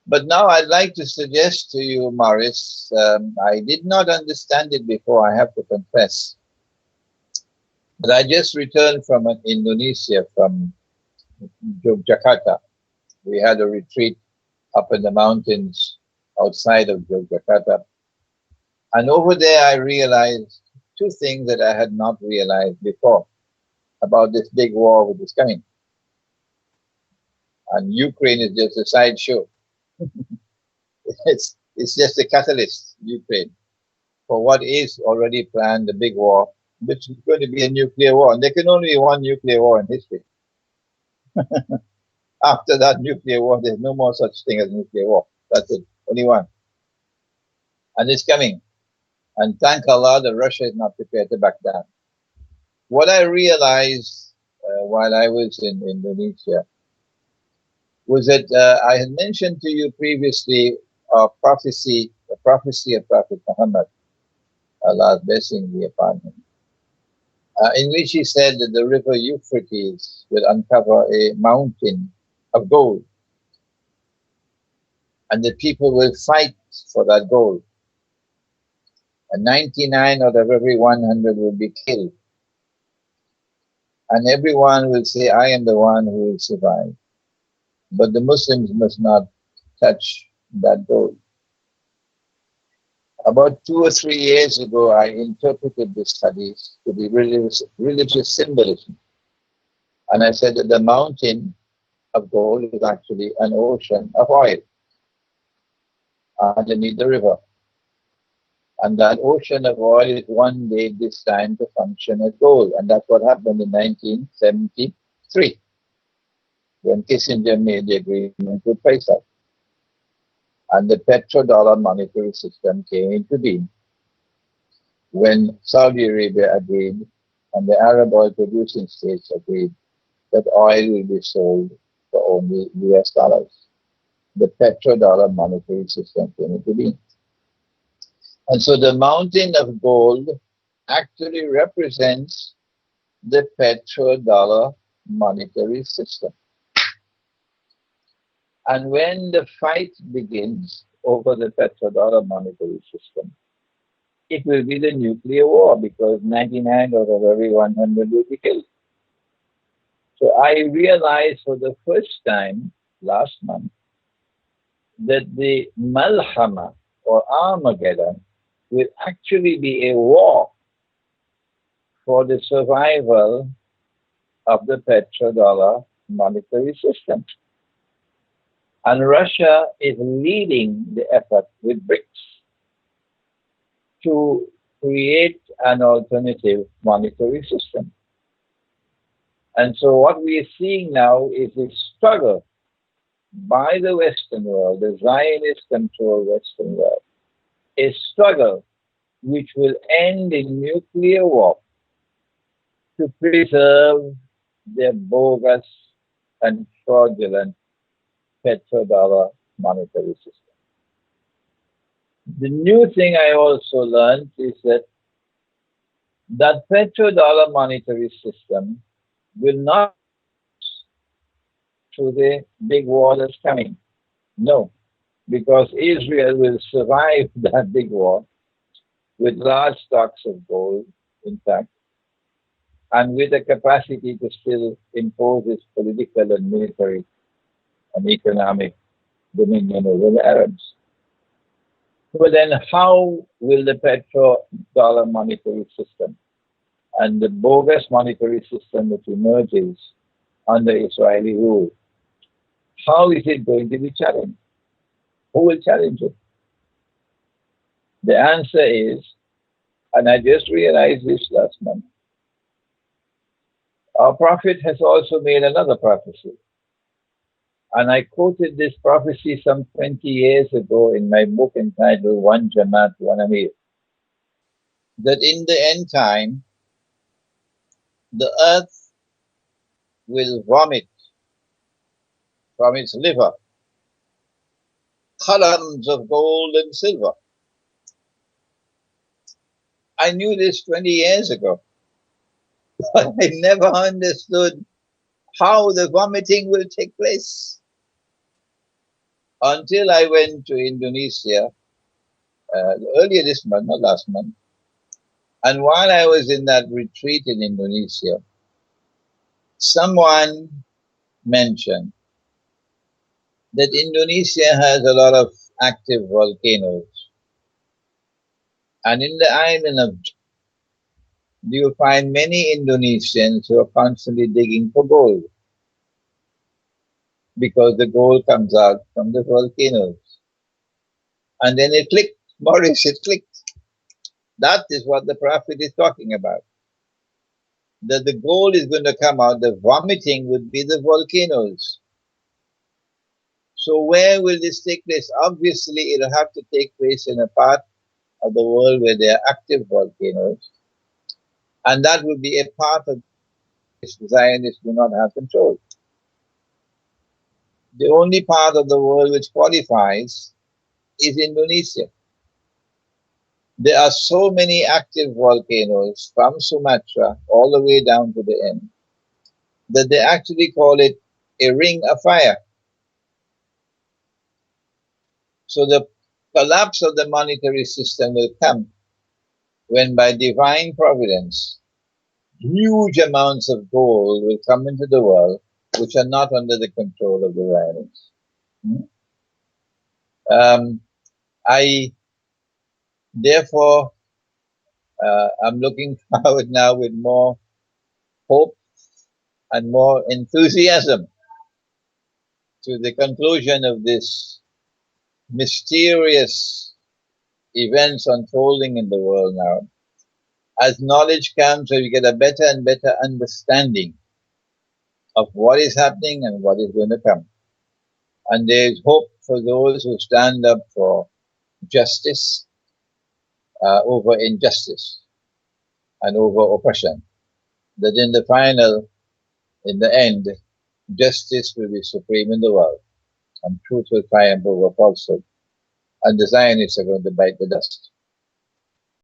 But now I'd like to suggest to you, Morris, I did not understand it before, I have to confess. But I just returned from Indonesia, from Jakarta. We had a retreat up in the mountains outside of Jakarta. And over there I realized two things that I had not realized before about this big war which is coming. And Ukraine is just a sideshow. It's just a catalyst, Ukraine, for what is already planned, the big war, which is going to be a nuclear war. And there can only be one nuclear war in history. After that nuclear war, there's no more such thing as nuclear war. That's it, only one. And it's coming. And thank Allah that Russia is not prepared to back down. What I realized while I was in Indonesia was that I had mentioned to you previously a prophecy, the prophecy of Prophet Muhammad, Allah's blessing be upon him, in which he said that the river Euphrates will uncover a mountain of gold, and the people will fight for that gold. And 99 out of every 100 will be killed. And everyone will say, I am the one who will survive. But the Muslims must not touch that gold. About 2 or 3 years ago, I interpreted the studies to be religious symbolism. And I said that the mountain of gold is actually an ocean of oil underneath the river. And that ocean of oil is one day destined to function as gold. And that's what happened in 1973, when Kissinger made the agreement with Faisal. And the petrodollar monetary system came into being when Saudi Arabia agreed and the Arab oil producing states agreed that oil will be sold for only US dollars. The petrodollar monetary system came into being. And so the mountain of gold actually represents the petrodollar monetary system. And when the fight begins over the petrodollar monetary system, it will be the nuclear war, because 99 out of every 100 will be killed. So I realized for the first time last month that the Malhama or Armageddon will actually be a war for the survival of the petrodollar monetary system. And Russia is leading the effort with BRICS to create an alternative monetary system. And so what we are seeing now is a struggle by the Western world, the Zionist-controlled Western world, a struggle which will end in nuclear war to preserve their bogus and fraudulent petrodollar monetary system. The new thing I also learned is that that petrodollar monetary system will not through the big war that's coming. No, because Israel will survive that big war with large stocks of gold intact and with the capacity to still impose its political and military and economic dominion over the Arabs. But then how will the petrodollar monetary system and the bogus monetary system that emerges under Israeli rule, how is it going to be challenged? Who will challenge it? The answer is, and I just realized this last month, our Prophet has also made another prophecy. And I quoted this prophecy some 20 years ago in my book entitled One Jamaat, One Amir, that in the end time, the earth will vomit from its liver columns of gold and silver. I knew this 20 years ago, but I never understood how the vomiting will take place. until I went to Indonesia earlier this month, not last month. And while I was in that retreat in Indonesia, someone mentioned that Indonesia has a lot of active volcanoes. And in the island of you'll find many Indonesians who are constantly digging for gold because the gold comes out from the volcanoes. And then it clicked, Maurice, it clicked. That is what the Prophet is talking about. That the gold is going to come out, the vomiting would be the volcanoes. So where will this take place? Obviously, it'll have to take place in a part of the world where there are active volcanoes. And that will be a part of which the Zionists do not have control. The only part of the world which qualifies is Indonesia. There are so many active volcanoes from Sumatra all the way down to the end that they actually call it a ring of fire. So the collapse of the monetary system will come when by divine providence, huge amounts of gold will come into the world which are not under the control of the Zionists. I therefore I'm looking forward now with more hope and more enthusiasm to the conclusion of this mysterious events unfolding in the world now. As knowledge comes, we get a better and better understanding of what is happening and what is going to come. And there is hope for those who stand up for justice over injustice and over oppression. That in the final, in the end, justice will be supreme in the world and truth will triumph over falsehood. And the Zionists are going to bite the dust.